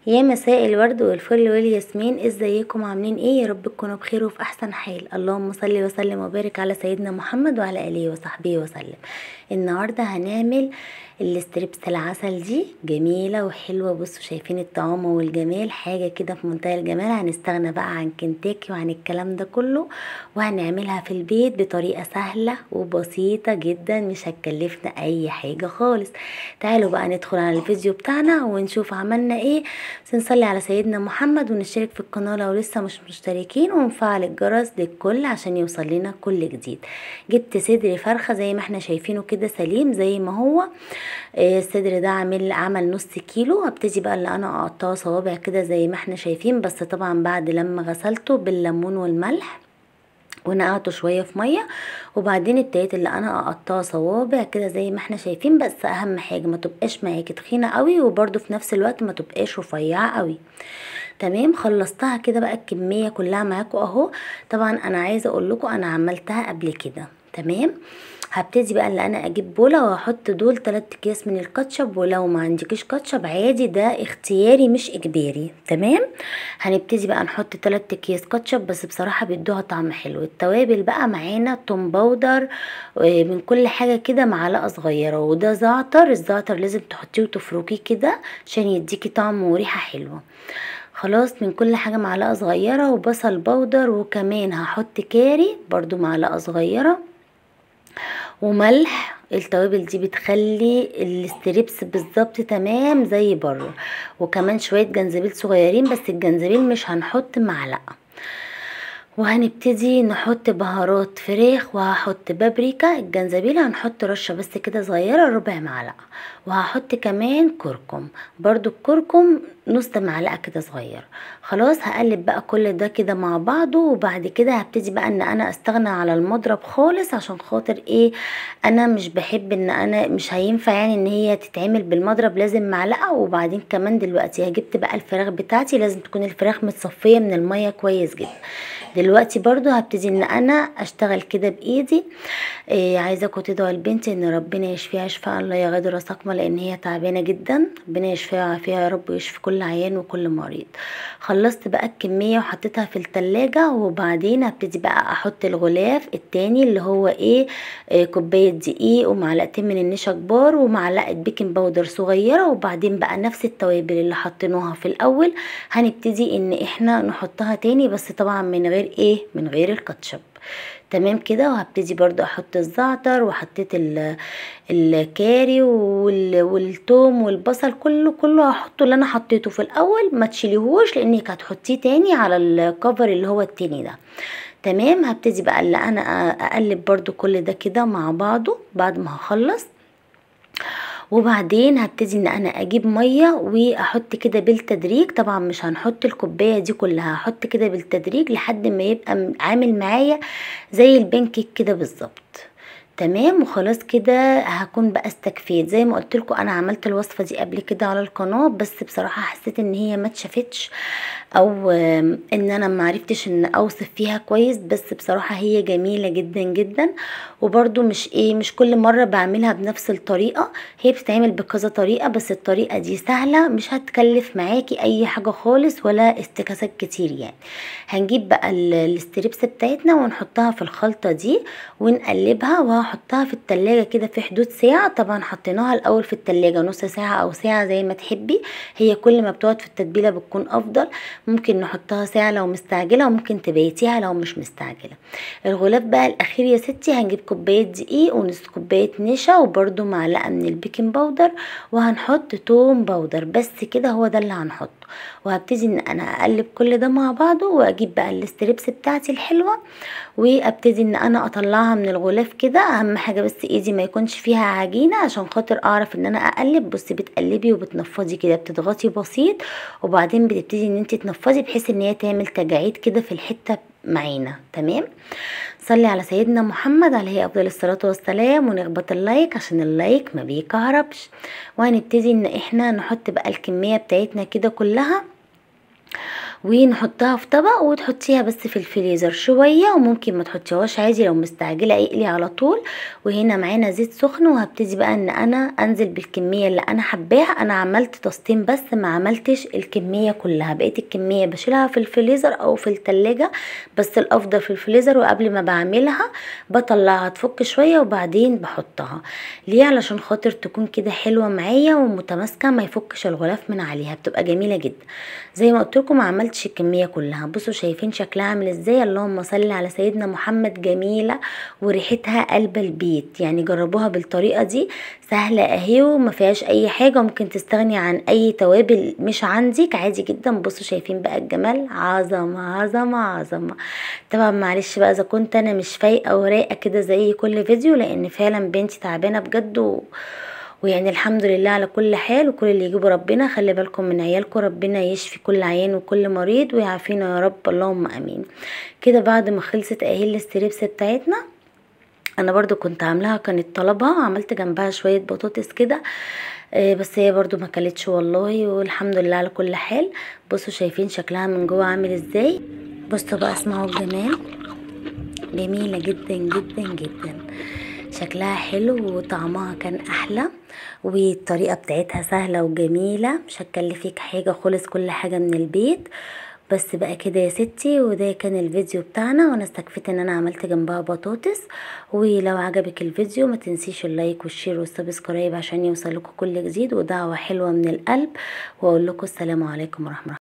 يا مساء الورد والفل والياسمين، ازيكم عاملين ايه؟ يا رب تكونوا بخير وفي احسن حال. اللهم صل وسلم وبارك على سيدنا محمد وعلى اله وصحبه وسلم. النهارده هنعمل الاستريبس العسل. دي جميله وحلوه. بصوا شايفين الطعامه والجمال، حاجه كده في منتهى الجمال. هنستغنى بقى عن كنتاكي وعن الكلام ده كله، وهنعملها في البيت بطريقه سهله وبسيطه جدا، مش هتكلفنا اي حاجه خالص. تعالوا بقى ندخل على الفيديو بتاعنا ونشوف عملنا ايه. بس نصلي على سيدنا محمد ونشترك في القناة لو لسه مش مشتركين، ونفعل الجرس للكل عشان يوصل لنا كل جديد. جبت صدر فرخة زي ما احنا شايفينه كده، سليم زي ما هو. الصدر ده عمل نص كيلو. هبتدي بقى اللي انا اقطعه صوابع كده زي ما احنا شايفين، بس طبعا بعد لما غسلته بالليمون والملح ونقعته شويه في ميه. وبعدين ابتديت اللي انا اقطعه صوابع كده زي ما احنا شايفين، بس اهم حاجه ما تبقاش معاكي تخينه قوي، وبرده في نفس الوقت ما تبقاش رفيعه قوي. تمام، خلصتها كده بقى الكميه كلها معاكم اهو. طبعا انا عايزه اقول لكم انا عملتها قبل كده. تمام، هبتدي بقى اللي انا اجيب بوله واحط دول 3 اكياس من الكاتشب، ولو ما عندكيش كاتشب عادي ده اختياري مش اجباري. تمام، هنبتدي بقى نحط 3 اكياس كاتشب، بس بصراحه بيدوها طعم حلو. التوابل بقى معانا توم باودر، من كل حاجه كده معلقه صغيره. وده زعتر، الزعتر لازم تحطيه وتفركيه كده عشان يديكي طعم وريحه حلوه. خلاص، من كل حاجه معلقه صغيره، وبصل باودر، وكمان هحط كاري برضو معلقه صغيره، وملح. التوابل دي بتخلي الاستريبس بالظبط تمام زي بره. وكمان شوية جنزبيل صغيرين، بس الجنزبيل مش هنحط معلقة. وهنبتدي نحط بهارات فراخ، وهحط بابريكا. الجنزبيل هنحط رشة بس كده صغيرة، ربع معلقة. وهحط كمان كركم، برضو الكركم نص معلقة كده صغيرة. خلاص، هقلب بقى كل ده كده مع بعضه. وبعد كده هبتدي بقى ان انا استغنى على المضرب خالص، عشان خاطر ايه؟ انا مش بحب ان انا مش هينفع يعني ان هي تتعمل بالمضرب، لازم معلقة. وبعدين كمان دلوقتي جبت بقى الفراخ بتاعتي، لازم تكون الفراخ متصفية من المية كويس جدا. دلوقتي برضو هبتدي ان انا اشتغل كده بايدي. عايزاكم تدعوا لبنتي ان ربنا يشفيها شفاء لا يغادر سقما، لان هي تعبانه جدا. ربنا يشفيها ويعافيها يا رب، ويشفي كل عيان وكل مريض. خلصت بقى الكميه وحطيتها في التلاجة. وبعدين هبتدي بقى احط الغلاف التاني اللي هو ايه، كوبايه دقيق ومعلقتين من النشا كبار ومعلقه بيكنج باودر صغيره. وبعدين بقى نفس التوابل اللي حطيناها في الاول هنبتدي ان احنا نحطها تاني، بس طبعا من غير ايه، من غير الكاتشب. تمام كده. وهبتدي برضو احط الزعتر، وحطيت الكاري والثوم والبصل، كله هحطه اللي انا حطيته في الاول، ما تشيليهوش لانك هتحطيه تاني على الكفر اللي هو التاني ده. تمام، هبتدي بقى اللي انا اقلب برضو كل ده كده مع بعضه بعد ما هخلص. وبعدين هبتدي ان انا اجيب ميه واحط كده بالتدريج. طبعا مش هنحط الكوبايه دي كلها، هحط كده بالتدريج لحد ما يبقى عامل معايا زي البنكيك كده بالظبط. تمام، وخلاص كده هكون بقى استكفيت. زي ما قلت لكم انا عملت الوصفه دي قبل كده على القناه، بس بصراحه حسيت ان هي ما اتشافتش، او ان انا ما عرفتش ان اوصف فيها كويس. بس بصراحه هي جميله جدا جدا. وبرده مش كل مره بعملها بنفس الطريقه، هي بتتعمل بكذا طريقه، بس الطريقه دي سهله مش هتكلف معاكي اي حاجه خالص ولا افتكاسات كتير يعني. هنجيب بقى الستريبس بتاعتنا ونحطها في الخلطه دي ونقلبها، وهحطها في التلاجة كده في حدود ساعة. طبعا حطيناها الاول في التلاجة نص ساعة او ساعة زي ما تحبي، هي كل ما بتقعد في التتبيلة بتكون افضل. ممكن نحطها ساعة لو مستعجلة، وممكن تبيتيها لو مش مستعجلة. الغلاف بقى الاخير يا ستي، هنجيب كوباية دقيق ونص كوباية نشا، وبرده معلقة من البيكنج باودر، وهنحط توم باودر بس كده، هو ده اللي هنحطه. وهبتدي ان انا اقلب كل ده مع بعضه، واجيب بقى الستريبس بتاعتي الحلوة، وابتدي ان انا اطلعها من الغلاف كده. اهم حاجه بس ايدي ما يكونش فيها عجينه عشان خاطر اعرف ان انا اقلب. بصي بتقلبي وبتنفضي كده، بتضغطي بسيط، وبعدين بتبتدي ان انت تنفضي بحيث ان هي تعمل تجاعيد كده في الحته معانا. تمام، صلي على سيدنا محمد عليه افضل الصلاه والسلام، ونخبط اللايك عشان اللايك ما بيكهربش. وهنبتدي ان احنا نحط بقى الكميه بتاعتنا كده كلها، ونحطها في طبق وتحطيها بس في الفريزر شويه، وممكن ما تحطيهاش عادي لو مستعجله اقلي على طول. وهنا معانا زيت سخن، وهبتدي بقى ان انا انزل بالكميه اللي انا حباها. انا عملت طاستين بس، ما عملتش الكميه كلها، بقيت الكميه بشيلها في الفريزر او في التلاجة، بس الافضل في الفريزر. وقبل ما بعملها بطلعها تفك شويه وبعدين بحطها. ليه؟ علشان خاطر تكون كده حلوه معايا ومتماسكه، ما يفكش الغلاف من عليها، بتبقى جميله جدا. زي ما قلت لكم ما عملتش الكميه كلها. بصوا شايفين شكلها عامل ازاي؟ اللهم صل على سيدنا محمد. جميله وريحتها قلب البيت. يعني جربوها بالطريقه دي، سهله اهي وما فيهاش اي حاجه. وممكن تستغني عن اي توابل مش عندك عادي جدا. بصوا شايفين بقى الجمال؟ عظمه عظمه عظمه. طبعا معلش بقى اذا كنت انا مش فايقه ورايقه كده زي كل فيديو، لان فعلا بنتي تعبانه بجد ويعني الحمد لله على كل حال. وكل اللي يجيبه ربنا. خلي بالكم من عيالكم، ربنا يشفي كل عيان وكل مريض ويعافينا يا رب، اللهم امين. كده بعد ما خلصت اهي الستريبس بتاعتنا، انا برضو كنت عاملاها، كانت طلبها، عملت جنبها شويه بطاطس كده. بس هي برضو ما كلتش والله، والحمد لله على كل حال. بصوا شايفين شكلها من جوه عامل ازاي؟ بصوا بقى اسمعوا الجمال. جميله جدا جدا جدا. شكلها حلو وطعمها كان احلى، والطريقة بتاعتها سهلة وجميلة، مش هتكلفك حاجة خالص، كل حاجة من البيت. بس بقى كده يا ستي، وده كان الفيديو بتاعنا، وانا استكفيت ان انا عملت جنبها بطاطس. ولو عجبك الفيديو ما تنسيش اللايك والشير والسبسكرايب عشان يوصلكوا كل جديد. ودعوة حلوة من القلب، واقول لكم السلام عليكم ورحمة الله.